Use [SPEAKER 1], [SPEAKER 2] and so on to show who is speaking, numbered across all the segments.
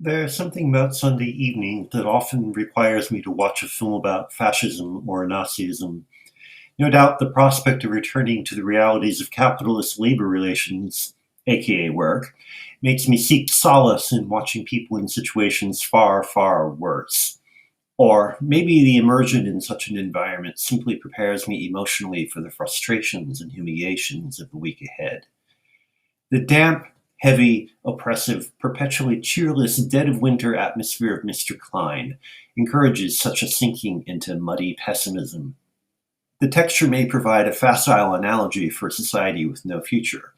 [SPEAKER 1] There's something about Sunday evening that often requires me to watch a film about fascism or Nazism. No doubt the prospect of returning to the realities of capitalist labor relations, aka work, makes me seek solace in watching people in situations far, far worse. Or maybe the immersion in such an environment simply prepares me emotionally for the frustrations and humiliations of the week ahead. The damp, heavy, oppressive, perpetually cheerless, dead of winter atmosphere of Mr. Klein encourages such a sinking into muddy pessimism. The texture may provide a facile analogy for a society with no future,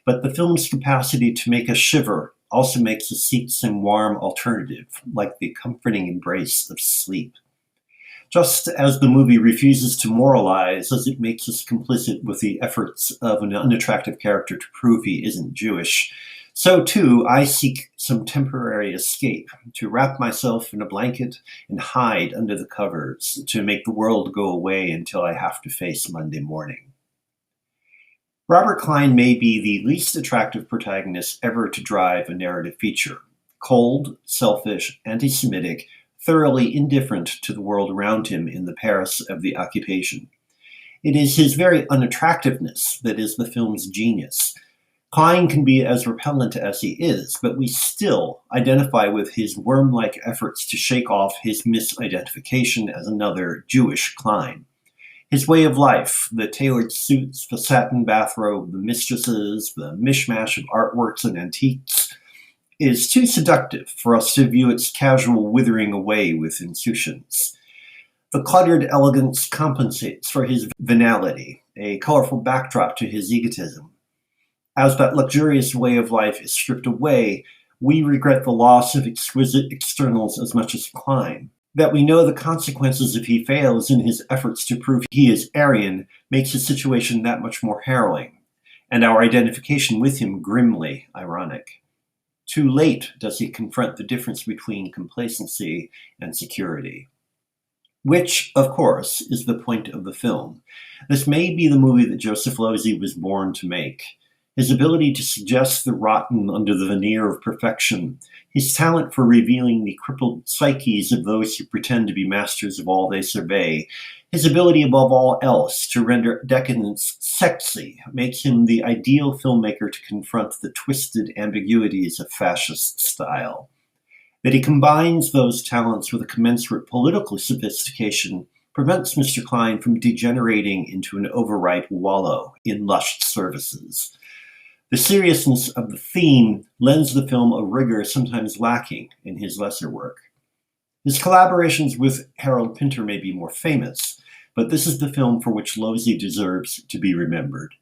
[SPEAKER 1] but the film's capacity to make us shiver also makes us seek some warm alternative, like the comforting embrace of sleep. Just as the movie refuses to moralize as it makes us complicit with the efforts of an unattractive character to prove he isn't Jewish, so too I seek some temporary escape, to wrap myself in a blanket and hide under the covers, to make the world go away until I have to face Monday morning. Robert Klein may be the least attractive protagonist ever to drive a narrative feature. Cold, selfish, anti-Semitic, thoroughly indifferent to the world around him in the Paris of the occupation. It is his very unattractiveness that is the film's genius. Klein can be as repellent as he is, but we still identify with his worm-like efforts to shake off his misidentification as another Jewish Klein. His way of life, the tailored suits, the satin bathrobe, the mistresses, the mishmash of artworks and antiques, is too seductive for us to view its casual withering away with insouciance. The cluttered elegance compensates for his venality, a colorful backdrop to his egotism. As that luxurious way of life is stripped away, we regret the loss of exquisite externals as much as Klein. That we know the consequences if he fails in his efforts to prove he is Aryan makes his situation that much more harrowing, and our identification with him grimly ironic. Too late does he confront the difference between complacency and security. Which, of course, is the point of the film. This may be the movie that Joseph Losey was born to make. His ability to suggest the rotten under the veneer of perfection, his talent for revealing the crippled psyches of those who pretend to be masters of all they survey, his ability above all else to render decadence sexy makes him the ideal filmmaker to confront the twisted ambiguities of fascist style. That he combines those talents with a commensurate political sophistication prevents Mr. Klein from degenerating into an overripe wallow in lush services. The seriousness of the theme lends the film a rigor sometimes lacking in his lesser work. His collaborations with Harold Pinter may be more famous, but this is the film for which Losey deserves to be remembered.